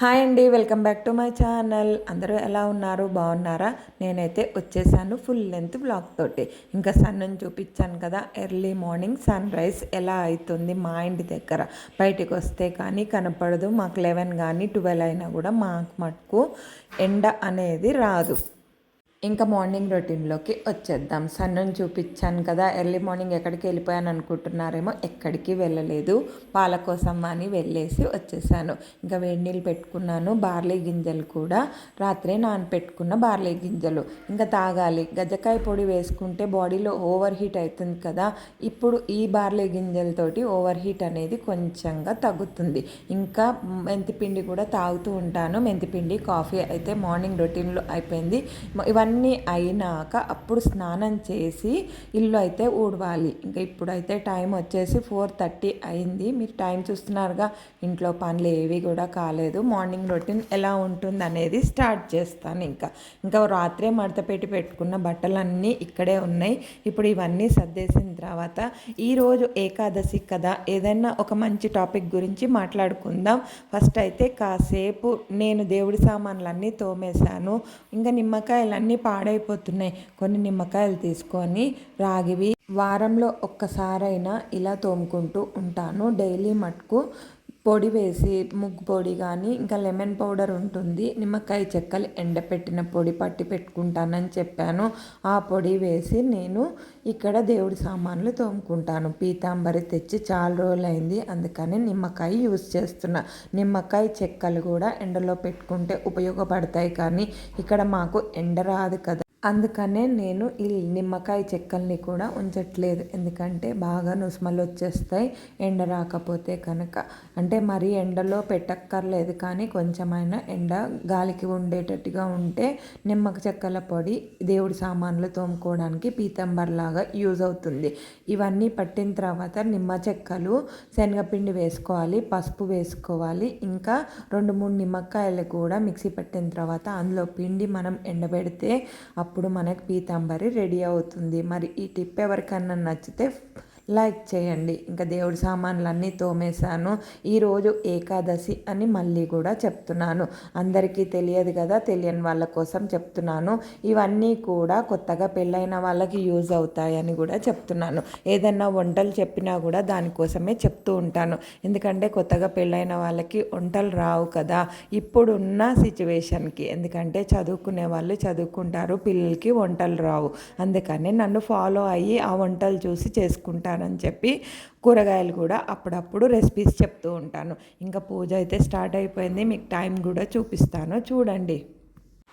Hi అండి, welcome back to my channel. అందరూ ఎలా ఉన్నారు? బాగున్నారా? నేనైతే వచ్చేసాను ఫుల్ లెంత్ బ్లాగ్ తోటి. ఇంకా సన్నుని చూపించాను కదా, ఎర్లీ మార్నింగ్ సన్ రైజ్ ఎలా అవుతుంది మా ఇంటి దగ్గర. బయటికి వస్తే కానీ కనపడదు. మాకు 11 కానీ 12 అయినా కూడా మాకు మటుకు ఎండ అనేది రాదు. ఇంకా మార్నింగ్ రొటీన్లోకి వచ్చేద్దాం. సన్నుని చూపించాను కదా, ఎర్లీ మార్నింగ్ ఎక్కడికి వెళ్ళిపోయాను అనుకుంటున్నారేమో. ఎక్కడికి వెళ్ళలేదు, పాల కోసం అని వెళ్ళేసి వచ్చేసాను. ఇంకా వేడి నీళ్ళు పెట్టుకున్నాను. బార్లీ గింజలు కూడా రాత్రే నానపెట్టుకున్న బార్లీ గింజలు ఇంకా తాగాలి. గజ్జకాయ పొడి వేసుకుంటే బాడీలో ఓవర్ హీట్ అవుతుంది కదా, ఇప్పుడు ఈ బార్లీ గింజలతోటి ఓవర్ హీట్ అనేది కొంచెంగా తగ్గుతుంది. ఇంకా మెంతిపిండి కూడా తాగుతూ ఉంటాను. మెంతిపిండి కాఫీ అయితే మార్నింగ్ రొటీన్లో అయిపోయింది. ఇవన్నీ అయినాక అప్పుడు స్నానం చేసి ఇల్లు అయితే ఊడవాలి. ఇంకా ఇప్పుడైతే టైం వచ్చేసి 4:30 అయింది. మీరు టైం చూస్తున్నారుగా. ఇంట్లో పనులు ఏవి కూడా కాలేదు. మార్నింగ్ రొటీన్ ఎలా ఉంటుంది అనేది స్టార్ట్ చేస్తాను. ఇంకా రాత్రే మడత పెట్టుకున్న బట్టలన్నీ ఇక్కడే ఉన్నాయి. ఇప్పుడు ఇవన్నీ సర్దేసిన తర్వాత ఈరోజు ఏకాదశి కదా, ఏదైనా ఒక మంచి టాపిక్ గురించి మాట్లాడుకుందాం. ఫస్ట్ అయితే కాసేపు నేను దేవుడి సామాన్లన్నీ తోమేశాను. ఇంకా నిమ్మకాయలన్నీ పాడైపోతున్నాయి. కొన్ని నిమ్మకాయలు తీసుకొని రాగివి వారంలో ఒక్కసారైనా ఇలా తోముకుంటూ ఉంటాను. డైలీ మటుకు పొడి వేసి ముగ్గు పొడి కానీ ఇంకా లెమన్ పౌడర్ ఉంటుంది, నిమ్మకాయ చెక్కలు ఎండపెట్టిన పొడి పట్టి పెట్టుకుంటానని చెప్పాను. ఆ పొడి వేసి నేను ఇక్కడ దేవుడి సామాన్లు తోముకుంటాను. పీతాంబరి తెచ్చి చాలా రోజులైంది, అందుకని నిమ్మకాయ యూజ్ చేస్తున్నా. నిమ్మకాయ చెక్కలు కూడా ఎండలో పెట్టుకుంటే ఉపయోగపడతాయి, కానీ ఇక్కడ మాకు ఎండ రాదు కదా, అందుకనే నేను ఈ నిమ్మకాయ చెక్కల్ని కూడా ఉంచట్లేదు. ఎందుకంటే బాగా నుస్మలు వచ్చేస్తాయి ఎండ రాకపోతే కనుక. అంటే మరీ ఎండలో పెట్టక్కర్లేదు, కానీ కొంచెమైనా ఎండ గాలికి ఉండేటట్టుగా ఉంటే నిమ్మక చెక్కల పొడి దేవుడి సామాన్లు తోముకోవడానికి పీతంబర్లాగా యూజ్ అవుతుంది. ఇవన్నీ పట్టిన తర్వాత నిమ్మ చెక్కలు, శనగపిండి వేసుకోవాలి, పసుపు వేసుకోవాలి, ఇంకా 2-3 నిమ్మకాయలు కూడా మిక్సీ పట్టిన తర్వాత అందులో పిండి మనం ఎండబెడితే అప్పుడు మనకు పీతాంబరి రెడీ అవుతుంది. మరి ఈ టిప్ ఎవరికన్నా నచ్చితే లైక్ చేయండి. ఇంకా దేవుడి సామాన్లన్నీ తోమేశాను. ఈరోజు ఏకాదశి అని మళ్ళీ కూడా చెప్తున్నాను. అందరికీ తెలియదు కదా, తెలియని వాళ్ళ కోసం చెప్తున్నాను. ఇవన్నీ కూడా కొత్తగా పెళ్ళైన వాళ్ళకి యూజ్ అవుతాయని కూడా చెప్తున్నాను. ఏదన్నా వంటలు చెప్పినా కూడా దానికోసమే చెప్తూ ఉంటాను. ఎందుకంటే కొత్తగా పెళ్ళైన వాళ్ళకి వంటలు రావు కదా ఇప్పుడున్న సిచ్యువేషన్కి. ఎందుకంటే చదువుకునే వాళ్ళు చదువుకుంటారు, పిల్లలకి వంటలు రావు. అందుకని నన్ను ఫాలో అయ్యి ఆ వంటలు చూసి చేసుకుంటాను అని చెప్పి కూరగాయలు కూడా అప్పుడప్పుడు రెసిపీస్ చెప్తూ ఉంటాను. ఇంకా పూజ అయితే స్టార్ట్ అయిపోయింది. మీకు టైం కూడా చూపిస్తాను, చూడండి.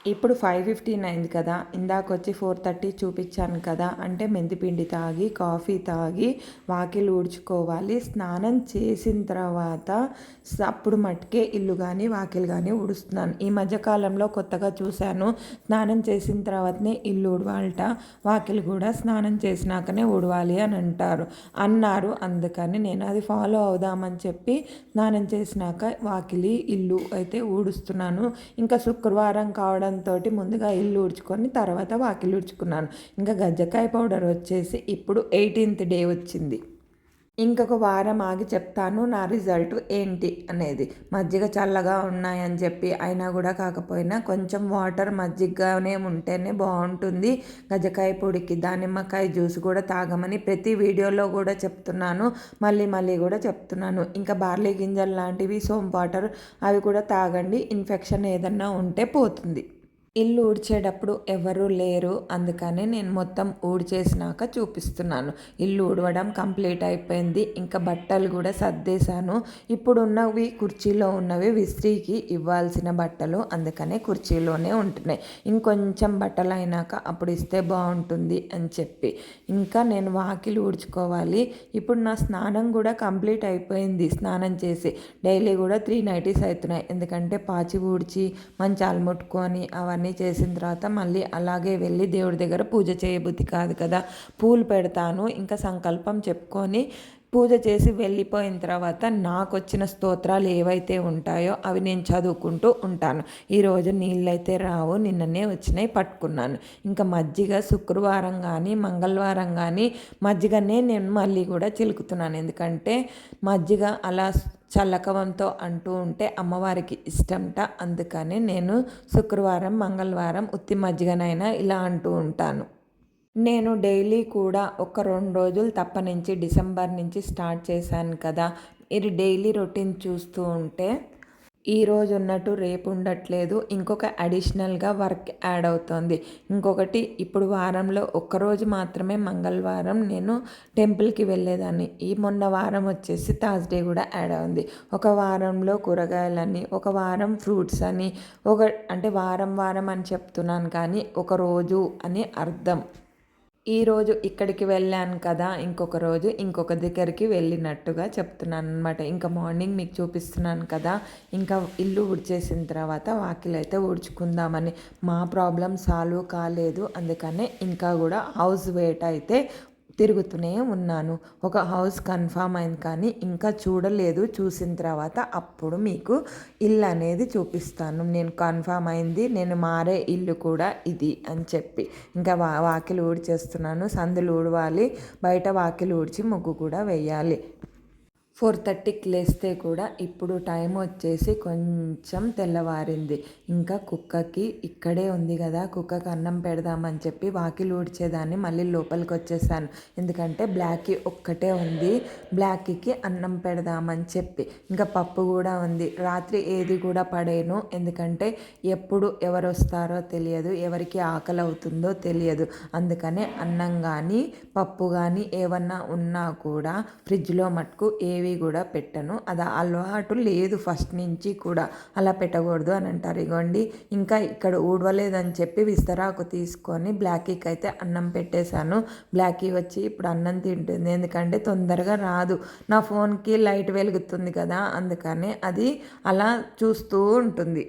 ఇప్పుడు 5:15 అయింది కదా, ఇందాకొచ్చి 4:30 చూపించాను కదా. అంటే మెంతిపిండి తాగి కాఫీ తాగి వాకిలు ఊడ్చుకోవాలి. స్నానం చేసిన తర్వాత అప్పుడు మట్టుకే ఇల్లు కానీ వాకిలు కానీ ఊడుస్తున్నాను. ఈ మధ్యకాలంలో కొత్తగా చూశాను, స్నానం చేసిన తర్వాతనే ఇల్లు ఊడవాలట, వాకిలు కూడా స్నానం చేసినాకనే ఊడవాలి అని అన్నారు. అందుకని నేను అది ఫాలో అవుదామని చెప్పి స్నానం చేసినాక వాకిలి ఇల్లు అయితే ఊడుస్తున్నాను. ఇంకా శుక్రవారం కావడం తోటి ముందుగా ఇల్లు ఊడ్చుకొని తర్వాత వాకిలు ఊడ్చుకున్నాను. ఇంకా గజ్జకాయ పౌడర్ వచ్చేసి ఇప్పుడు 18th డే వచ్చింది. ఇంకొక వారం ఆగి చెప్తాను నా రిజల్ట్ ఏంటి అనేది. మజ్జిగ చల్లగా ఉన్నాయని చెప్పి అయినా కూడా కాకపోయినా కొంచెం వాటర్ మజ్జిగగానే ఉంటేనే బాగుంటుంది గజ్జకాయ పొడికి. దానిమ్మకాయ జ్యూస్ కూడా తాగమని ప్రతి వీడియోలో కూడా చెప్తున్నాను, మళ్ళీ కూడా చెప్తున్నాను. ఇంకా బార్లీ గింజలు లాంటివి, సోంపు వాటర్ అవి కూడా తాగండి, ఇన్ఫెక్షన్ ఏదన్నా ఉంటే పోతుంది. ఇల్లు ఊడ్చేటప్పుడు ఎవరు లేరు, అందుకని నేను మొత్తం ఊడ్చేసినాక చూపిస్తున్నాను. ఇల్లు ఊడవడం కంప్లీట్ అయిపోయింది. ఇంకా బట్టలు కూడా సర్దేశాను. ఇప్పుడు ఉన్నవి కుర్చీలో ఉన్నవి విస్త్రీకి ఇవ్వాల్సిన బట్టలు, అందుకనే కుర్చీలోనే ఉంటున్నాయి. ఇంకొంచెం బట్టలు అయినాక అప్పుడు ఇస్తే బాగుంటుంది అని చెప్పి ఇంకా నేను వాకిలు ఊడ్చుకోవాలి. ఇప్పుడు నా స్నానం కూడా కంప్లీట్ అయిపోయింది. స్నానం చేసి డైలీ కూడా 3 నైటీస్ అవుతున్నాయి. ఎందుకంటే పాచి ఊడ్చి మంచాలు ముట్టుకొని అవన్నీ చేసిన తర్వాత మళ్ళీ అలాగే వెళ్ళి దేవుడి దగ్గర పూజ చేయబుద్ధి కాదు కదా. పూలు పెడతాను, ఇంకా సంకల్పం చెప్పుకొని పూజ చేసి వెళ్ళిపోయిన తర్వాత నాకు వచ్చిన స్తోత్రాలు ఏవైతే ఉంటాయో అవి నేను చదువుకుంటూ ఉంటాను. ఈరోజు నీళ్ళైతే రావు, నిన్ననే వచ్చినాయి పట్టుకున్నాను. ఇంకా మజ్జిగ శుక్రవారం కానీ మంగళవారం కానీ మజ్జిగనే నేను మళ్ళీ కూడా చిలుకుతున్నాను. ఎందుకంటే మజ్జిగ అలా చల్లకవంతో అంటూ ఉంటే అమ్మవారికి ఇష్టంట. అందుకని నేను శుక్రవారం, మంగళవారం ఉత్తి మజ్జిగనైనా ఇలా అంటూ ఉంటాను. నేను డైలీ కూడా ఒక 2 రోజులు తప్పనించి డిసెంబర్ నుంచి స్టార్ట్ చేశాను కదా. మీరు డైలీ రొటీన్ చూస్తూ ఉంటే ఈరోజు ఉన్నట్టు రేపు ఉండట్లేదు. ఇంకొక అడిషనల్గా వర్క్ యాడ్ అవుతుంది. ఇంకొకటి, ఇప్పుడు వారంలో ఒక్కరోజు మాత్రమే మంగళవారం నేను టెంపుల్కి వెళ్ళేదాన్ని. మొన్న వారం వచ్చేసి థర్స్డే కూడా యాడ్ అయింది. ఒక వారంలో కూరగాయలని, ఒక వారం ఫ్రూట్స్ అని, అంటే వారం వారం అని చెప్తున్నాను కానీ ఒక రోజు అని అర్థం. ఈరోజు ఇక్కడికి వెళ్ళాను కదా, ఇంకొక రోజు ఇంకొక దగ్గరికి వెళ్ళినట్టుగా చెప్తున్నాను అనమాట. ఇంకా మార్నింగ్ మీకు చూపిస్తున్నాను కదా, ఇంకా ఇల్లు ఊడ్చేసిన తర్వాత వాకిలైతే ఊడ్చుకుందామని. మా ప్రాబ్లం సాల్వ్ కాలేదు, అందుకనే ఇంకా కూడా హౌస్ వెయిట్ అయితే తిరుగుతూనే ఉన్నాను. ఒక హౌస్ కన్ఫామ్ అయింది కానీ ఇంకా చూడలేదు. చూసిన తర్వాత అప్పుడు మీకు ఇల్లు అనేది చూపిస్తాను. నేను కన్ఫామ్ అయింది, నేను మారే ఇల్లు కూడా ఇది అని చెప్పి. ఇంకా వాకిలి ఊడ్చేస్తున్నాను. సందులు ఊడవాలి, బయట వాకిలి ఊడ్చి ముగ్గు కూడా వేయాలి. 4:30కి లేస్తే కూడా ఇప్పుడు టైం వచ్చేసి కొంచెం తెల్లవారింది. ఇంకా కుక్కకి ఇక్కడే ఉంది కదా, కుక్కకి అన్నం పెడదామని చెప్పి వాకిలి ఊడ్చేదాన్ని మళ్ళీ లోపలికి వచ్చేసాను. ఎందుకంటే బ్లాక్కి ఒక్కటే ఉంది, బ్లాక్కి అన్నం పెడదామని చెప్పి. ఇంకా పప్పు కూడా ఉంది. రాత్రి ఏది కూడా పడేను, ఎందుకంటే ఎప్పుడు ఎవరు వస్తారో తెలియదు, ఎవరికి ఆకలి అవుతుందో తెలియదు. అందుకనే అన్నం కానీ పప్పు కానీ ఏమన్నా ఉన్నా కూడా ఫ్రిడ్జ్లో మటుకు ఏవి కూడా పెట్టను. అది అలవాటు లేదు ఫస్ట్ నుంచి కూడా, అలా పెట్టకూడదు అని అంటారు. ఇగోండి, ఇంకా ఇక్కడ ఊడవలేదని చెప్పి విస్తరాకు తీసుకొని బ్లాకీకి అయితే అన్నం పెట్టేశాను. బ్లాకీ వచ్చి ఇప్పుడు అన్నం తింటుంది, ఎందుకంటే తొందరగా రాదు. నా ఫోన్కి లైట్ వెలుగుతుంది కదా, అందుకనే అది అలా చూస్తూ ఉంటుంది.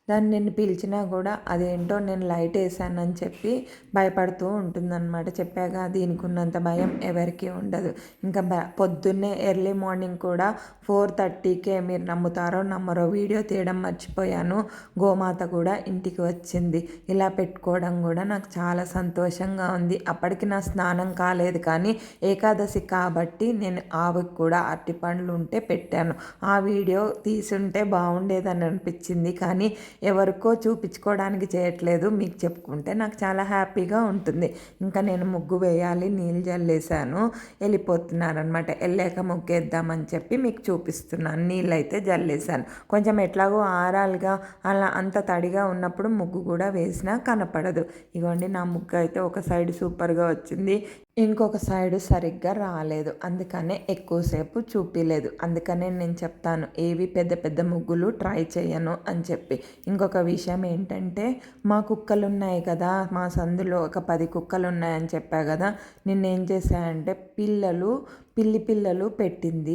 దాన్ని నేను పిలిచినా కూడా అదేంటో నేను లైట్ వేసానని చెప్పి భయపడుతూ ఉంటుందన్నమాట. చెప్పాగా, దీనికి ఉన్నంత భయం ఎవరికి ఉండదు. ఇంకా పొద్దున్నే ఎర్లీ మార్నింగ్ కూడా 4:30కే, మీరు నమ్ముతారో నమ్మరో, వీడియో తీయడం మర్చిపోయాను. గోమాత కూడా ఇంటికి వచ్చింది. ఇలా పెట్టుకోవడం కూడా నాకు చాలా సంతోషంగా ఉంది. అప్పటికి నా స్నానం కాలేదు కానీ ఏకాదశి కాబట్టి నేను ఆవుకి కూడా అరటిపండ్లు ఉంటే పెట్టాను. ఆ వీడియో తీసుంటే బాగుండేదని అనిపించింది, కానీ ఎవరికో చూపించుకోవడానికి చేయట్లేదు. మీకు చెప్పుకుంటే నాకు చాలా హ్యాపీగా ఉంటుంది. ఇంకా నేను ముగ్గు వేయాలి, నీళ్ళు జల్లేసాను. వెళ్ళిపోతున్నారనమాట. వెళ్ళాక ముగ్గేద్దామని చెప్పి మీకు చూపిస్తున్నాను. నీళ్ళు అయితే జల్లేసాను. కొంచెం ఎట్లాగో ఆరాలుగా అలా అంత తడిగా ఉన్నప్పుడు ముగ్గు కూడా వేసినా కనపడదు. ఇగోండి, నా ముగ్గు అయితే ఒక సైడ్ సూపర్గా వచ్చింది, ఇంకొక సైడు సరిగ్గా రాలేదు. అందుకనే ఎక్కువసేపు చూపించలేదు. అందుకనే నేను చెప్తాను, ఏవి పెద్ద పెద్ద ముగ్గులు ట్రై చేయను అని చెప్పి. ఇంకొక విషయం ఏంటంటే, మా కుక్కలు ఉన్నాయి కదా, మా సందులో ఒక 10 కుక్కలు ఉన్నాయని చెప్పా కదా. నిన్నేం చేశాయంటే, పిల్లలు పెట్టింది.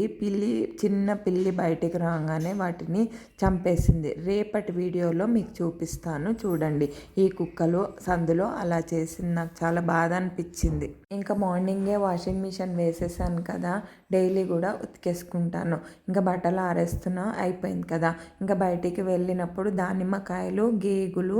చిన్న పిల్లి బయటికి రాగానే వాటిని చంపేసింది. రేపటి వీడియోలో మీకు చూపిస్తాను, చూడండి. ఈ కుక్కలు సందులో అలా చేసింది, నాకు చాలా బాధ అనిపించింది. ఇంకా మార్నింగే వాషింగ్ మిషన్ వేసేసాను కదా, డైలీ కూడా ఉతికేసుకుంటాను. ఇంకా బట్టలు ఆరేస్తున్నా అయిపోయింది కదా. ఇంకా బయటికి వెళ్ళినప్పుడు దానిమ్మకాయలు, గేగులు,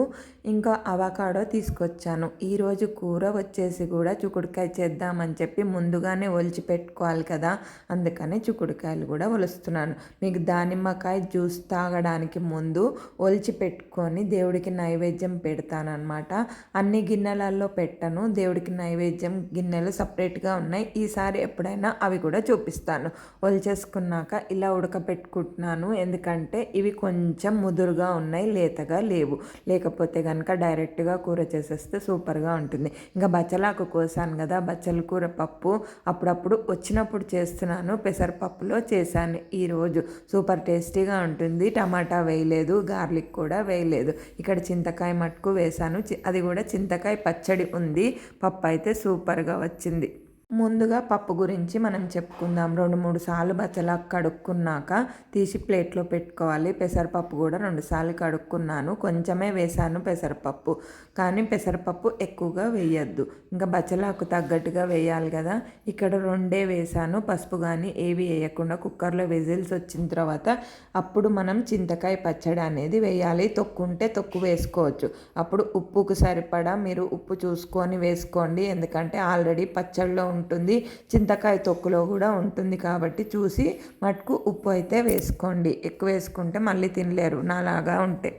ఇంకా అవకాడో తీసుకొచ్చాను. ఈరోజు కూర వచ్చేసి కూడా చిక్కుడుకాయ చేద్దామని చెప్పి ముందుగానే ఒలిచి పెట్టుకోవాలి కదా, అందుకని చిక్కుడుకాయలు కూడా ఒలుస్తున్నాను. మీకు దానిమ్మకాయ జ్యూస్ తాగడానికి ముందు ఒలిచి పెట్టుకొని దేవుడికి నైవేద్యం పెడతానమాట. అన్ని గిన్నెలలో పెట్టను, దేవుడికి నైవేద్యం గిన్నెలు సపరేట్గా ఉన్నాయి. ఈసారి ఎప్పుడైనా అవి కూడా చూపిస్తాను. ఒలిచేసుకున్నాక ఇలా ఉడకపెట్టుకుంటున్నాను, ఎందుకంటే ఇవి కొంచెం ముదురుగా ఉన్నాయి, లేతగా లేవు. లేకపోతే కనుక డైరెక్ట్గా కూర చేసేస్తే సూపర్గా ఉంటుంది. ఇంకా బచ్చలాకు కోసాను కదా, బచ్చల కూర పప్పు అప్పుడప్పుడు వచ్చినప్పుడు చేస్తున్నాను. పెసరపప్పులో చేశాను ఈరోజు, సూపర్ టేస్టీగా ఉంటుంది. టమాటా వేయలేదు, గార్లిక్ కూడా వేయలేదు. ఇక్కడ చింతకాయ మట్టుకు వేశాను, అది కూడా చింతకాయ పచ్చడి ఉంది. పప్పు అయితే సూపర్గా వచ్చింది. ముందుగా పప్పు గురించి మనం చెప్పుకుందాం. 2-3 సార్లు బచ్చలాకు కడుక్కున్నాక తీసి ప్లేట్లో పెట్టుకోవాలి. పెసరపప్పు కూడా 2 సార్లు కడుక్కున్నాను, కొంచెమే వేసాను పెసరపప్పు, కానీ పెసరపప్పు ఎక్కువగా వేయద్దు. ఇంకా బచ్చలాకు తగ్గట్టుగా వేయాలి కదా. ఇక్కడ 2 వేసాను, పసుపు కానీ ఏవి వేయకుండా. కుక్కర్లో విజిల్స్ వచ్చిన తర్వాత అప్పుడు మనం చింతకాయ పచ్చడి అనేది వేయాలి. తొక్కుంటే తొక్కు వేసుకోవచ్చు. అప్పుడు ఉప్పుకు సరిపడా మీరు ఉప్పు చూసుకొని వేసుకోండి, ఎందుకంటే ఆల్రెడీ పచ్చడిలో ఉంటుంది, చింతకాయ తొక్కులో కూడా ఉంటుంది. కాబట్టి చూసి మటుకు ఉప్పు అయితే వేసుకోండి. ఎక్కువ వేసుకుంటే మళ్ళీ తినలేరు నాలాగా ఉంటే.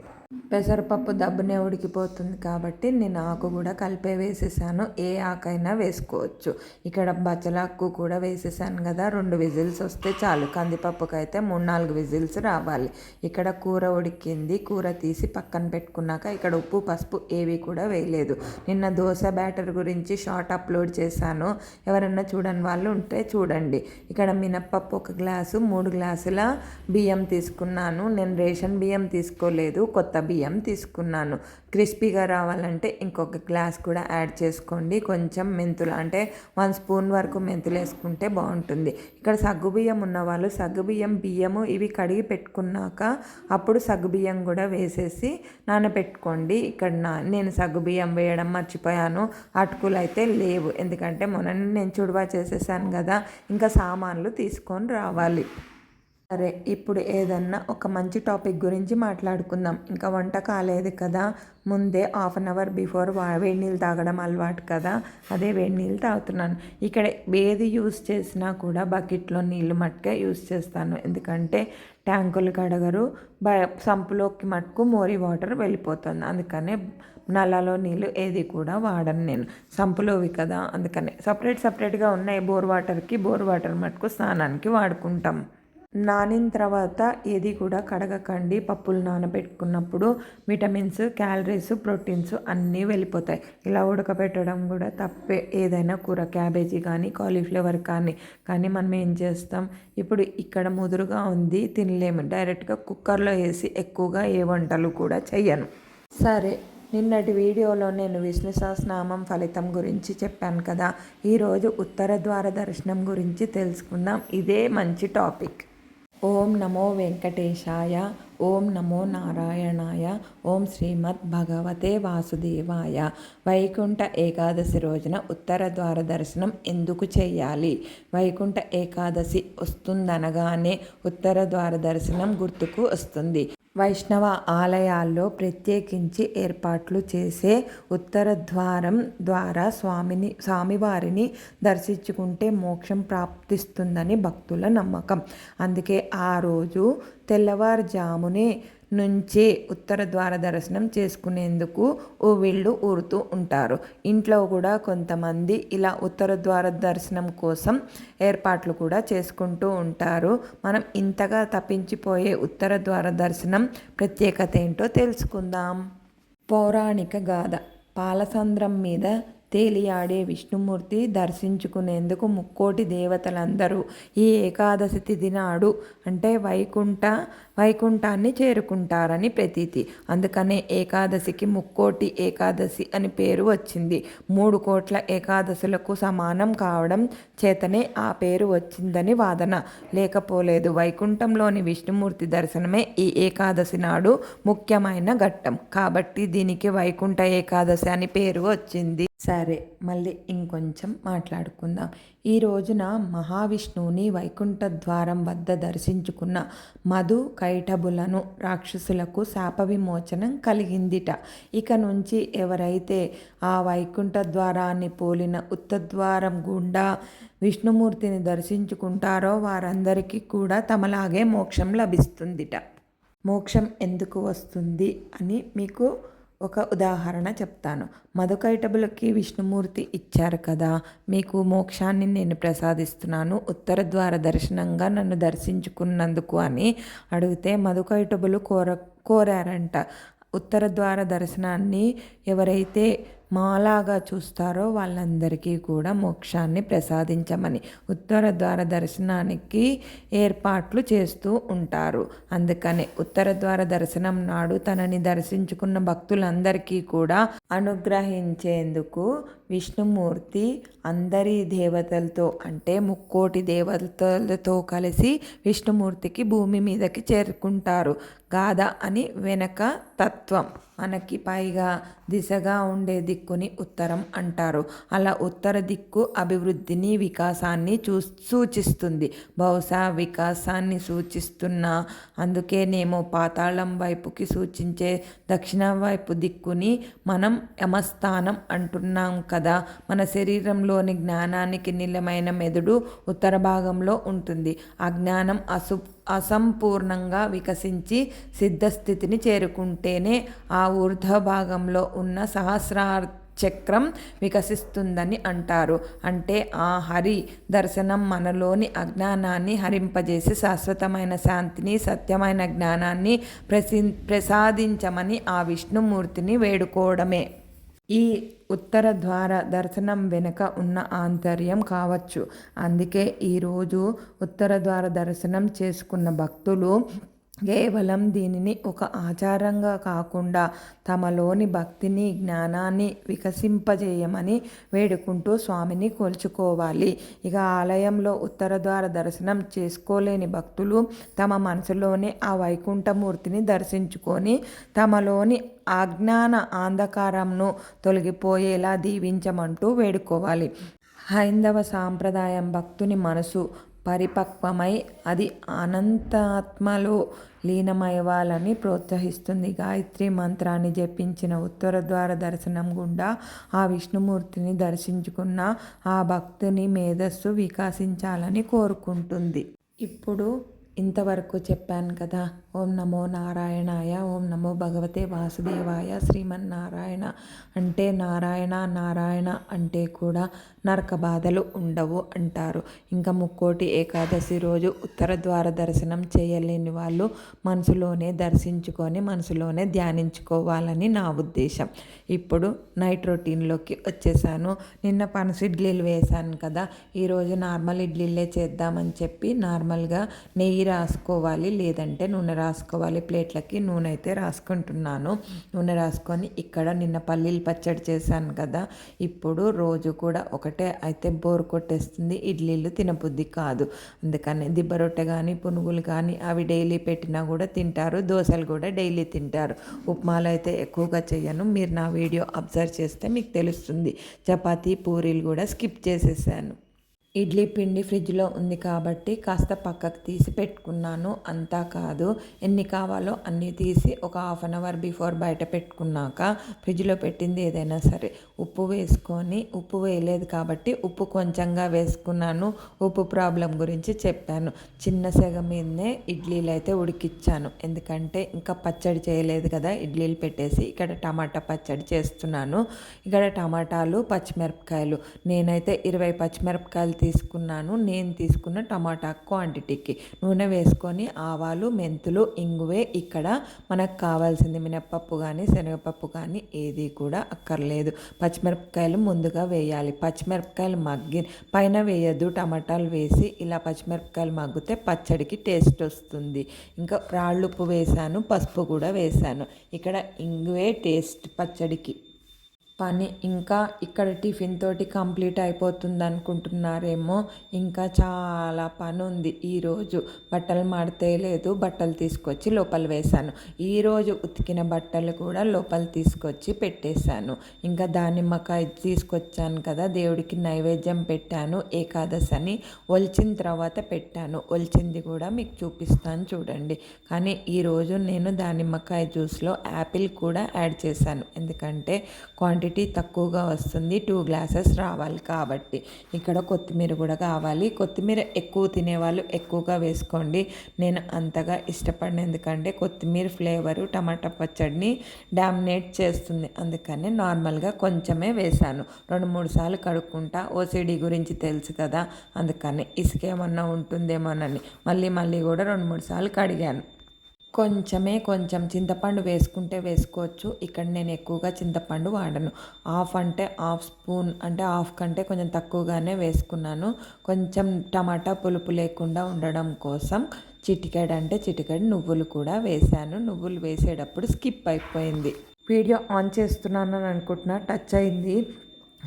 పెసరపప్పు దబ్బునే ఉడికిపోతుంది కాబట్టి నేను ఆకు కూడా కలిపే వేసేసాను. ఏ ఆకైనా వేసుకోవచ్చు. ఇక్కడ బచ్చలాకు కూడా వేసేసాను కదా, 2 విజిల్స్ వస్తే చాలు. కందిపప్పుకైతే 3-4 విజిల్స్ రావాలి. ఇక్కడ కూర ఉడికింది. కూర తీసి పక్కన పెట్టుకున్నాక ఇక్కడ ఉప్పు పసుపు ఏవి కూడా వేయలేదు. నిన్న దోశ బ్యాటర్ గురించి షార్ట్ అప్లోడ్ చేశాను. ఎవరన్నా చూడని వాళ్ళు ఉంటే చూడండి. ఇక్కడ మినప్పప్పు 1 గ్లాసు, 3 గ్లాసుల బియ్యం తీసుకున్నాను. నేను రేషన్ బియ్యం తీసుకోలేదు, కొత్త బియ్యం తీసుకున్నాను. క్రిస్పీగా రావాలంటే ఇంకొక గ్లాస్ కూడా యాడ్ చేసుకోండి. కొంచెం మెంతులు అంటే 1 స్పూన్ వరకు మెంతులు వేసుకుంటే బాగుంటుంది. ఇక్కడ సగ్గుబియ్యం ఉన్నవాళ్ళు బియ్యము ఇవి కడిగి పెట్టుకున్నాక అప్పుడు సగ్గుబియ్యం కూడా వేసేసి నానబెట్టుకోండి. ఇక్కడ నేను సగ్గుబియ్యం వేయడం మర్చిపోయాను. అటుకులు అయితే లేవు, ఎందుకంటే మొన్న నేను చుడువా చేసేసాను కదా, ఇంకా సామాన్లు తీసుకొని రావాలి. సరే, ఇప్పుడు ఏదన్నా ఒక మంచి టాపిక్ గురించి మాట్లాడుకుందాం. ఇంకా వంట కాలేదు కదా, ముందే 1/2 అవర్ బిఫోర్ వేడి నీళ్ళు తాగడం అలవాటు కదా, అదే వేడి నీళ్ళు తాగుతున్నాను. ఇక్కడ ఏది యూస్ చేసినా కూడా బకెట్లో నీళ్ళు మట్టుకే యూస్ చేస్తాను, ఎందుకంటే ట్యాంకులు కడగరు, సంపులోకి మట్టుకు మోరీ వాటర్ వెళ్ళిపోతుంది. అందుకనే నల్లలో నీళ్ళు ఏది కూడా వాడను నేను, సంపులోవి కదా, అందుకనే సపరేట్గా ఉన్నాయి. బోర్ వాటర్ మట్టుకు స్నానానికి వాడుకుంటాం. నానిన తర్వాత ఏది కూడా కడగకండి. పప్పులు నానబెట్టుకున్నప్పుడు విటమిన్స్, క్యాలరీస్, ప్రోటీన్స్ అన్నీ వెళ్ళిపోతాయి. ఇలా ఉడకబెట్టడం కూడా తప్పే. ఏదైనా కూర, క్యాబేజీ కానీ కాలీఫ్లవర్ కానీ మనం ఏం చేస్తాం, ఇప్పుడు ఇక్కడ ముదురుగా ఉంది తినలేము, డైరెక్ట్గా కుక్కర్లో వేసి ఎక్కువగా ఏ వంటలు కూడా చెయ్యను. సరే, నిన్నటి వీడియోలో నేను విష్ణు సహస్రనామం ఫలితం గురించి చెప్పాను కదా, ఈరోజు ఉత్తర ద్వార దర్శనం గురించి తెలుసుకుందాం. ఇదే మంచి టాపిక్. ఓం నమో వెంకటేశాయ, ఓం నమో నారాయణాయ, ఓం శ్రీమద్ భగవతే వాసుదేవాయ. వైకుంఠ ఏకాదశి రోజున ఉత్తర ద్వార దర్శనం ఎందుకు చేయాలి? వైకుంఠ ఏకాదశి వస్తుందనగానే ఉత్తర ద్వార దర్శనం గుర్తుకు వస్తుంది. వైష్ణవ ఆలయాల్లో ప్రత్యేకించి ఏర్పాట్లు చేసే ఉత్తర ద్వారం ద్వారా స్వామివారిని దర్శించుకుంటే మోక్షం ప్రాప్తిస్తుందని భక్తుల నమ్మకం. అందుకే ఆ రోజు తెల్లవారుజామునే నుంచే ఉత్తర ద్వార దర్శనం చేసుకునేందుకు వీళ్ళు ఊరుతూ ఉంటారు. ఇంట్లో కూడా కొంతమంది ఇలా ఉత్తర ద్వార దర్శనం కోసం ఏర్పాట్లు కూడా చేసుకుంటూ ఉంటారు. మనం ఇంతగా తప్పించిపోయే ఉత్తర ద్వార దర్శనం ప్రత్యేకత ఏంటో తెలుసుకుందాం. పౌరాణిక గాథ. పాలసంద్రం మీద తేలియాడే విష్ణుమూర్తి దర్శించుకునేందుకు ముక్కోటి దేవతలందరూ ఈ ఏకాదశి తిథి నాడు అంటే వైకుంఠాన్ని చేరుకుంటారని ప్రతీతి. అందుకనే ఏకాదశికి ముక్కోటి ఏకాదశి అని పేరు వచ్చింది. 3 కోట్ల ఏకాదశులకు సమానం కావడం చేతనే ఆ పేరు వచ్చిందని వాదన లేకపోలేదు. వైకుంఠంలోని విష్ణుమూర్తి దర్శనమే ఈ ఏకాదశి నాడు ముఖ్యమైన ఘట్టం కాబట్టి దీనికి వైకుంఠ ఏకాదశి అని పేరు వచ్చింది. సరే, మళ్ళీ ఇంకొంచెం మాట్లాడుకుందాం. ఈ రోజున మహావిష్ణువుని వైకుంఠ ద్వారం వద్ద దర్శించుకున్న మధు కైటబులను రాక్షసులకు శాప విమోచనం కలిగిందిట. ఇక నుంచి ఎవరైతే ఆ వైకుంఠ ద్వారాన్ని పోలిన ఉత్తరద్వారం గుండా విష్ణుమూర్తిని దర్శించుకుంటారో వారందరికీ కూడా తమలాగే మోక్షం లభిస్తుందిట. మోక్షం ఎందుకు వస్తుంది అని మీకు ఒక ఉదాహరణ చెప్తాను. మధుకైటబులకి విష్ణుమూర్తి ఇచ్చారు కదా, మీకు మోక్షాన్ని నేను ప్రసాదిస్తున్నాను ఉత్తర ద్వార దర్శనంగా నన్ను దర్శించుకున్నందుకు అని అడిగితే మధుకైటబులు కోరారంట. ఉత్తర ద్వార దర్శనాన్ని ఎవరైతే మాలాగా చూస్తారో వాళ్ళందరికీ కూడా మోక్షాన్ని ప్రసాదించమని ఉత్తర ద్వార దర్శనానికి ఏర్పాట్లు చేస్తూ ఉంటారు. అందుకనే ఉత్తర ద్వార దర్శనం నాడు తనని దర్శించుకున్న భక్తులందరికీ కూడా అనుగ్రహించేందుకు విష్ణుమూర్తి అందరి దేవతలతో అంటే ముక్కోటి దేవతలతో కలిసి విష్ణుమూర్తికి భూమి మీదకి చేరుకుంటారు. గాథ అని వెనక తత్వం. మనకి పైగా దిశగా ఉండే దిక్కుని ఉత్తరం అంటారు. అలా ఉత్తర దిక్కు అభివృద్ధిని, వికాసాన్ని సూచిస్తుంది. బహుశా వికాసాన్ని సూచిస్తున్న అందుకేనేమో పాతాళం వైపుకి సూచించే దక్షిణం వైపు దిక్కుని మనం యమస్థానం అంటున్నాం కదా. మన శరీరంలోని జ్ఞానానికి నిలమైన మెదడు ఉత్తర భాగంలో ఉంటుంది. అజ్ఞానం అసంపూర్ణంగా వికసించి సిద్ధస్థితిని చేరుకుంటేనే ఆ ఊర్ధ్వ భాగంలో ఉన్న సహస్రార చక్రం వికసిస్తుందని అంటారు. అంటే ఆ హరి దర్శనం మనలోని అజ్ఞానాన్ని హరింపజేసి శాశ్వతమైన శాంతిని, సత్యమైన జ్ఞానాన్ని ప్రసాదించమని ఆ విష్ణుమూర్తిని వేడుకోవడమే ఈ ఉత్తర ద్వార దర్శనం వెనుక ఉన్న ఆంతర్యం కావచ్చు. అందుకే ఈరోజు ఉత్తర ద్వార దర్శనం చేసుకున్న భక్తులు కేవలం దీనిని ఒక ఆచారంగా కాకుండా తమలోని భక్తిని, జ్ఞానాన్ని వికసింపజేయమని వేడుకుంటూ స్వామిని కొలుచుకోవాలి. ఇక ఆలయంలో ఉత్తర ద్వార దర్శనం చేసుకోలేని భక్తులు తమ మనసులోనే ఆ వైకుంఠమూర్తిని దర్శించుకొని తమలోని అజ్ఞాన అంధకారంను తొలగిపోయేలా దీవించమంటూ వేడుకోవాలి. హైందవ సాంప్రదాయం భక్తుని మనసు పరిపక్వమై అది అనంతాత్మలో లీనమయ్యాలని ప్రోత్సహిస్తుంది. గాయత్రి మంత్రాన్ని జపించిన ఉత్తర ద్వార దర్శనం గుండా ఆ విష్ణుమూర్తిని దర్శించుకున్న ఆ భక్తుని మేధస్సు వికసించాలని కోరుకుంటుంది. ఇప్పుడు ఇంతవరకు చెప్పాను కదా. ఓం నమో నారాయణాయ, ఓం నమో భగవతే వాసుదేవాయ. శ్రీమన్నారాయణ అంటే నారాయణ, నారాయణ అంటే కూడా నరక బాధలు ఉండవు అంటారు. ఇంకా ముక్కోటి ఏకాదశి రోజు ఉత్తర ద్వార దర్శనం చేయలేని వాళ్ళు మనసులోనే దర్శించుకొని మనసులోనే ధ్యానించుకోవాలని నా ఉద్దేశం. ఇప్పుడు నైట్ రొటీన్లోకి వచ్చేసాను. నిన్న పనస ఇడ్లీలు వేశాను కదా, ఈరోజు నార్మల్ ఇడ్లీలే చేద్దామని చెప్పి నార్మల్గా నెయ్యి రాసుకోవాలి, లేదంటే నూనె రాసుకోవాలి. ప్లేట్లకి నూనె అయితే రాసుకుంటున్నాను. నూనె రాసుకొని ఇక్కడ నిన్న పల్లీలు పచ్చడి చేశాను కదా, ఇప్పుడు రోజు కూడా ఒకటే అయితే బోర్ కొట్టేస్తుంది, ఇడ్లీలు తినబుద్ధి కాదు. అందుకని దిబ్బ రొట్టె కానీ పునుగులు కానీ అవి డైలీ పెట్టినా కూడా తింటారు. దోశలు కూడా డైలీ తింటారు. ఉప్మాలు అయితే ఎక్కువగా చేయను. మీరు నా వీడియో అబ్జర్వ్ చేస్తే మీకు తెలుస్తుంది. చపాతీ పూరీలు కూడా స్కిప్ చేసేసాను. ఇడ్లీ పిండి ఫ్రిడ్జ్లో ఉంది కాబట్టి కాస్త పక్కకు తీసి పెట్టుకున్నాను. అంతా కాదు, ఎన్ని కావాలో అన్నీ తీసి ఒక 1/2 అవర్ బిఫోర్ బయట పెట్టుకున్నాక ఫ్రిడ్జ్లో పెట్టింది ఏదైనా సరే ఉప్పు వేసుకొని, ఉప్పు వేయలేదు కాబట్టి ఉప్పు కొంచెంగా వేసుకున్నాను. ఉప్పు ప్రాబ్లం గురించి చెప్పాను. చిన్న సెగ మీదనే ఇడ్లీలు అయితే ఉడికిచ్చాను. ఎందుకంటే ఇంకా పచ్చడి చేయలేదు కదా, ఇడ్లీలు పెట్టేసి ఇక్కడ టమాటా పచ్చడి చేస్తున్నాను. ఇక్కడ టమాటాలు, పచ్చిమిరపకాయలు నేనైతే 20 పచ్చిమిరపకాయలు తీసుకున్నాను. నేను తీసుకున్న టమాటా క్వాంటిటీకి నూనె వేసుకొని ఆవాలు, మెంతులు, ఇంగువే ఇక్కడ మనకు కావాల్సింది. మినప్పప్పు కానీ శనగపప్పు కానీ ఏది కూడా అక్కర్లేదు. పచ్చిమిరపకాయలు ముందుగా వేయాలి. పచ్చిమిరపకాయలు పైన వేయద్దు, టమాటాలు వేసి ఇలా పచ్చిమిరపకాయలు మగ్గితే పచ్చడికి టేస్ట్ వస్తుంది. ఇంకా రాళ్ళుప్పు వేసాను, పసుపు కూడా వేసాను. ఇక్కడ ఇంగువే టేస్ట్ పచ్చడికి. పని ఇంకా ఇక్కడ టిఫిన్ తోటి కంప్లీట్ అయిపోతుంది అనుకుంటున్నారేమో. ఇంకా చాలా పని ఉంది. ఈరోజు బట్టలు మడతేయలేదు, బట్టలు తీసుకొచ్చి లోపల వేశాను. ఈరోజు ఉతికిన బట్టలు కూడా లోపల తీసుకొచ్చి పెట్టేశాను. ఇంకా దానిమ్మకాయ తీసుకొచ్చాను కదా, దేవుడికి నైవేద్యం పెట్టాను. ఏకాదశి అని ఒలిచిన తర్వాత పెట్టాను. ఒలిచింది కూడా మీకు చూపిస్తాను చూడండి. కానీ ఈరోజు నేను దానిమ్మకాయ జ్యూస్లో యాపిల్ కూడా యాడ్ చేశాను. ఎందుకంటే క్వాంటిటీ తక్కువగా వస్తుంది, 2 గ్లాసెస్ రావాలి కాబట్టి. ఇక్కడ కొత్తిమీర కూడా కావాలి. కొత్తిమీర ఎక్కువ తినేవాళ్ళు ఎక్కువగా వేసుకోండి. నేను అంతగా ఇష్టపడిన, ఎందుకంటే కొత్తిమీర ఫ్లేవరు టమాటా పచ్చడిని డామినేట్ చేస్తుంది. అందుకని నార్మల్గా కొంచెమే వేశాను. 2-3 సార్లు కడుక్కుంటా. ఓసిడి గురించి తెలుసు కదా, అందుకని ఇసుకేమన్నా ఉంటుందేమోనని మళ్ళీ కూడా 2-3 సార్లు కడిగాను. కొంచెం చింతపండు వేసుకుంటే వేసుకోవచ్చు. ఇక్కడ నేను ఎక్కువగా చింతపండు వాడను. హాఫ్ స్పూన్ అంటే హాఫ్ కంటే కొంచెం తక్కువగానే వేసుకున్నాను. కొంచెం టమాటా పులుపు లేకుండా ఉండడం కోసం చిటికెడు నువ్వులు కూడా వేసాను. నువ్వులు వేసేటప్పుడు స్కిప్ అయిపోయింది. వీడియో ఆన్ చేస్తున్నాను అని అనుకుంటున్నా, టచ్ అయింది.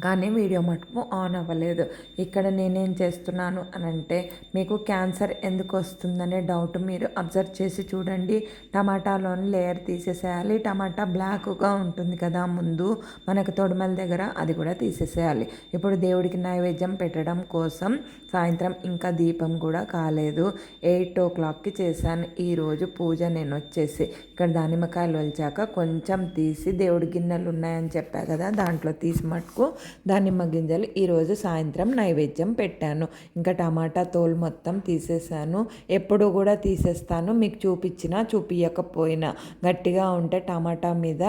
కానీ వీడియో మటుకు ఆన్ అవ్వలేదు. ఇక్కడ నేనేం చేస్తున్నాను అనంటే, మీకు క్యాన్సర్ ఎందుకు వస్తుందనే డౌట్ మీరు అబ్జర్వ్ చేసి చూడండి. టమాటాలోని లేయర్ తీసేసేయాలి. టమాటా బ్లాక్గా ఉంటుంది కదా ముందు మనకు తొడిమల దగ్గర, అది కూడా తీసేసేయాలి. ఇప్పుడు దేవుడికి నైవేద్యం పెట్టడం కోసం సాయంత్రం ఇంకా దీపం కూడా కాలేదు. 8 o'clockకి చేశాను ఈరోజు పూజ. నేను వచ్చేసి ఇక్కడ దానిమ్మకాయలు ఒలిచాక కొంచెం తీసి దేవుడి గిన్నెలు ఉన్నాయని చెప్పా కదా, దాంట్లో తీసి మటుకు దానిమ్మ గింజలు ఈరోజు సాయంత్రం నైవేద్యం పెట్టాను. ఇంకా టమాటా తోలు మొత్తం తీసేసాను. ఎప్పుడు కూడా తీసేస్తాను, మీకు చూపించినా చూపించకపోయినా. గట్టిగా ఉంటే టమాటా మీద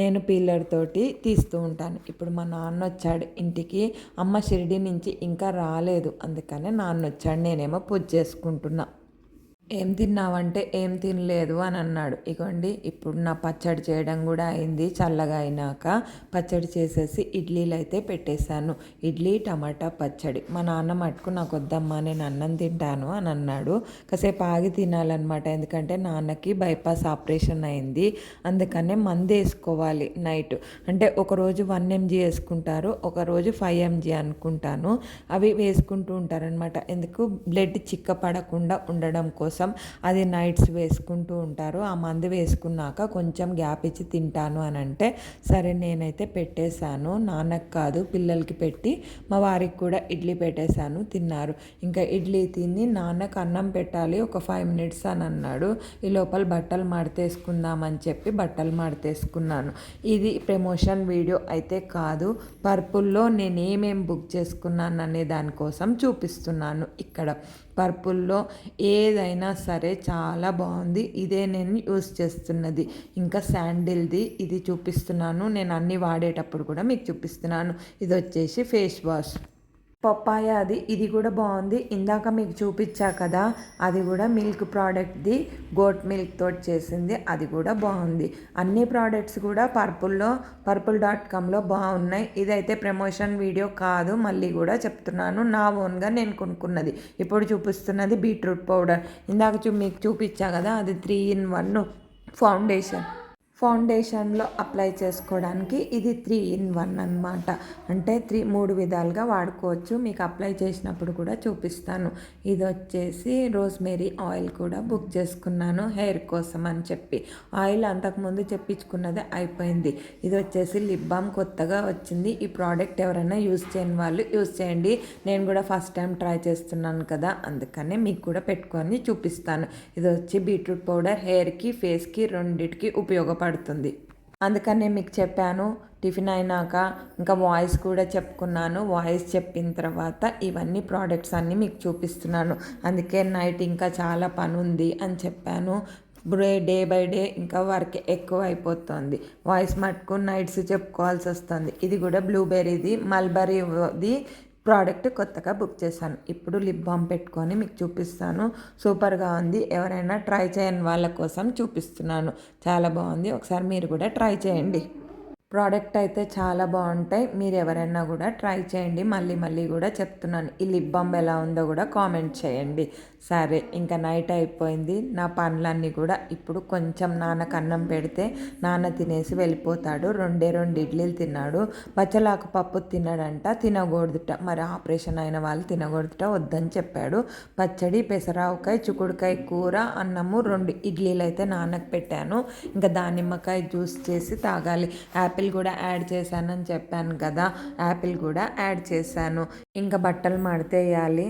నేను పీలర్ తోటి తీస్తూ ఉంటాను. ఇప్పుడు మా నాన్న వచ్చాడు ఇంటికి. అమ్మ షిరిడి నుంచి ఇంకా రాలేదు, అందుకనే నాన్న వచ్చాడు. నేనేమో పూజ చేసుకుంటున్నా. ఏం తిన్నావంటే ఏం తినలేదు అని అన్నాడు. ఇగోండి ఇప్పుడు నా పచ్చడి చేయడం కూడా అయింది. చల్లగా అయినాక పచ్చడి చేసేసి ఇడ్లీలు అయితే పెట్టేశాను. ఇడ్లీ టమాటా పచ్చడి. మా నాన్న మటుకు నాకు వద్దమ్మా, నేను అన్నం తింటాను అని అన్నాడు. కాసేపు ఆగి తినాలన్నమాట, ఎందుకంటే నాన్నకి బైపాస్ ఆపరేషన్ అయింది. అందుకనే మందు వేసుకోవాలి నైట్. అంటే ఒకరోజు 1 mg వేసుకుంటారు, ఒకరోజు 5 mg అనుకుంటాను. అవి వేసుకుంటూ ఉంటారనమాట. ఎందుకు బ్లడ్ చిక్కపడకుండా ఉండడం కోసం అది నైట్స్ వేసుకుంటూ ఉంటారు. ఆ మందు వేసుకున్నాక కొంచెం గ్యాప్ ఇచ్చి తింటాను అని అంటే, సరే నేనైతే పెట్టేశాను. నాన్నకు కాదు పిల్లలకి పెట్టి మా వారికి కూడా ఇడ్లీ పెట్టేశాను, తిన్నారు. ఇంకా ఇడ్లీ తిని నాన్నకు అన్నం పెట్టాలి, ఒక 5 minutes అని అన్నాడు. ఈ లోపల బట్టలు మడతేసుకుందామని చెప్పి బట్టలు మడతేసుకున్నాను. ఇది ప్రమోషన్ వీడియో అయితే కాదు. పర్పుల్లో నేను ఏమేమి బుక్ చేసుకున్నాను అనే దానికోసం చూపిస్తున్నాను. ఇక్కడ పర్పుల్లో ఏదైనా సరే చాలా బాగుంది. ఇదే నేను యూస్ చేస్తున్నది. ఇంకా శాండిల్ది ఇది చూపిస్తున్నాను. నేను అన్నీ వాడేటప్పుడు కూడా మీకు చూపిస్తున్నాను. ఇది వచ్చేసి ఫేస్ వాష్ పప్పాయ. ఇది కూడా బాగుంది. ఇందాక మీకు చూపించా కదా, అది కూడా మిల్క్ ప్రోడక్ట్ది, గోట్ మిల్క్ తోటి చేసింది. అది కూడా బాగుంది. అన్ని ప్రోడక్ట్స్ కూడా purple.comలో బాగున్నాయి. ఇదైతే ప్రమోషన్ వీడియో కాదు, మళ్ళీ కూడా చెప్తున్నాను. నా ఓన్గా నేను కొనుక్కున్నది. ఇప్పుడు చూపిస్తున్నది బీట్రూట్ పౌడర్. ఇందాక మీకు చూపించా కదా, అది 3-in-1 ఫౌండేషన్లో అప్లై చేసుకోవడానికి. ఇది 3-in-1 అన్నమాట. అంటే 3 విధాలుగా వాడుకోవచ్చు. మీకు అప్లై చేసినప్పుడు కూడా చూపిస్తాను. ఇది వచ్చేసి రోజ్మేరీ ఆయిల్ కూడా బుక్ చేసుకున్నాను హెయిర్ కోసం అని చెప్పి. ఆయిల్ అంతకుముందు చెప్పించుకున్నదే అయిపోయింది. ఇది వచ్చేసి లిప్ బామ్ కొత్తగా వచ్చింది. ఈ ప్రోడక్ట్ ఎవరైనా యూస్ చేయని వాళ్ళు యూస్ చేయండి. నేను కూడా ఫస్ట్ టైం ట్రై చేస్తున్నాను కదా, అందుకనే మీకు కూడా పెట్టుకొని చూపిస్తాను. ఇది వచ్చి బీట్రూట్ పౌడర్ హెయిర్కి ఫేస్కి రెండిటికి ఉపయోగపడుతుంది. అందుకనే మీకు చెప్పాను. టిఫిన్ అయినాక ఇంకా వాయిస్ కూడా చెప్పుకున్నాను. వాయిస్ చెప్పిన తర్వాత ఇవన్నీ ప్రోడక్ట్స్ అన్నీ మీకు చూపిస్తున్నాను. అందుకే నైట్ ఇంకా చాలా పని ఉంది అని చెప్పాను. డే బై డే ఇంకా వర్క్ ఎక్కువ అయిపోతుంది. వాయిస్ మటుకు నైట్స్ చెప్పుకోవాల్సి వస్తుంది. ఇది కూడా బ్లూబెర్రీది మల్బరీది ప్రోడక్ట్ కొత్తగా బుక్ చేశాను. ఇప్పుడు లిప్ బామ్ పెట్టుకొని మీకు చూపిస్తాను. సూపర్గా ఉంది. ఎవరైనా ట్రై చేయని వాళ్ళ కోసం చూపిస్తున్నాను. చాలా బాగుంది. ఒకసారి మీరు కూడా ట్రై చేయండి. ప్రోడక్ట్ అయితే చాలా బాగుంటాయి. మీరు ఎవరైనా కూడా ట్రై చేయండి. మళ్ళీ కూడా చెప్తున్నాను. ఈ లిప్ బామ్ ఎలా ఉందో కూడా కామెంట్ చేయండి. సరే ఇంకా నైట్ అయిపోయింది. నా పనులన్నీ కూడా ఇప్పుడు కొంచెం నాన్నకు అన్నం పెడితే నాన్న తినేసి వెళ్ళిపోతాడు. 2 ఇడ్లీలు తిన్నాడు. బచ్చలాకు పప్పు తిన్నాడంట, తినకూడదుట. మరి ఆపరేషన్ అయిన వాళ్ళు తినకూడదుట, వద్దని చెప్పాడు. పచ్చడి, పెసరావకాయ, చిక్కుడుకాయ కూర, అన్నము, 2 ఇడ్లీలు అయితే నాన్నకు పెట్టాను. ఇంకా దానిమ్మకాయ జ్యూస్ చేసి తాగాలి. యాపిల్ కూడా యాడ్ చేశానని చెప్పాను కదా, యాపిల్ కూడా యాడ్ చేశాను. ఇంకా బట్టలు మడతేయాలి.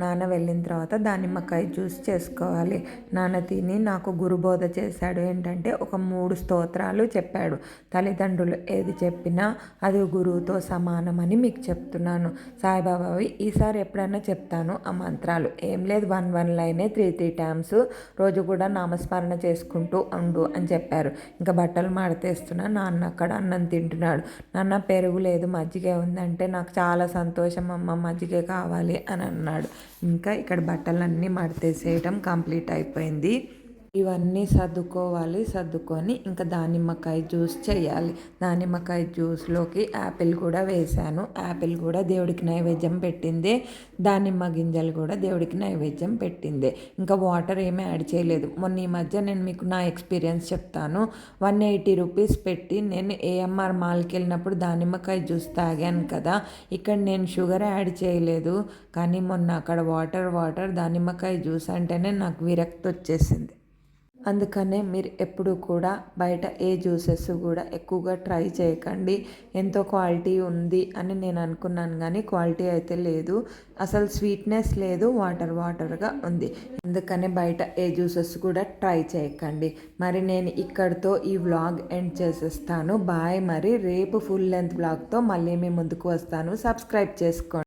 నాన్న వెళ్ళిన తర్వాత దానిమ్మకాయ జ్యూస్ చేసుకోవాలి. నాన్న తిని నాకు గురుబోధ చేశాడు. ఏంటంటే ఒక 3 స్తోత్రాలు చెప్పాడు. తల్లిదండ్రులు ఏది చెప్పినా అది గురువుతో సమానమని మీకు చెప్తున్నాను. సాయిబాబావి ఈసారి ఎప్పుడైనా చెప్తాను ఆ మంత్రాలు. ఏం లేదు, 1 లైనే 3 times రోజు కూడా నామస్మరణ చేసుకుంటూ ఉండు అని చెప్పారు. ఇంకా బట్టలు మడతేస్తున్నా. నాన్న అక్కడ అన్నం తింటున్నాడు. నాన్న పెరుగు లేదు, మజ్జిగ ఉందంటే నాకు చాలా సంతోషం అమ్మ, మజ్జిగ కావాలి అని అన్నాడు. ఇంకా ఇక్కడ బట్టలన్నీ మడతేసేయడం కంప్లీట్ అయిపోయింది. ఇవన్నీ సర్దుకోవాలి. సర్దుకొని ఇంకా దానిమ్మకాయ జ్యూస్ చేయాలి. దానిమ్మకాయ జ్యూస్లోకి యాపిల్ కూడా వేశాను. యాపిల్ కూడా దేవుడికి నైవేద్యం పెట్టిందే. దానిమ్మ గింజలు కూడా దేవుడికి నైవేద్యం పెట్టిందే. ఇంకా వాటర్ ఏమీ యాడ్ చేయలేదు. మొన్న ఈ మధ్య నేను మీకు నా ఎక్స్పీరియన్స్ చెప్తాను. 180 రూపీస్ పెట్టి నేను ఏఎంఆర్ మాల్కి వెళ్ళినప్పుడు దానిమ్మకాయ జ్యూస్ తాగాను కదా. ఇక్కడ నేను షుగర్ యాడ్ చేయలేదు. కానీ మొన్న అక్కడ వాటర్ దానిమ్మకాయ జ్యూస్ అంటేనే నాకు విరక్తి వచ్చేసింది. అందుకనే మీరు ఎప్పుడు కూడా బయట ఏ జ్యూసెస్ కూడా ఎక్కువగా ట్రై చేయకండి. ఎంతో క్వాలిటీ ఉంది అని నేను అనుకున్నాను కానీ క్వాలిటీ అయితే లేదు. అసలు స్వీట్నెస్ లేదు, వాటర్గా ఉంది. అందుకనే బయట ఏ జ్యూసెస్ కూడా ట్రై చేయకండి. మరి నేను ఇక్కడితో ఈ వ్లాగ్ ఎండ్ చేసేస్తాను. బాయ్. మరి రేపు ఫుల్ లెంత్ వ్లాగ్తో మళ్ళీ మీ ముందుకు వస్తాను. సబ్స్క్రైబ్ చేసుకోండి.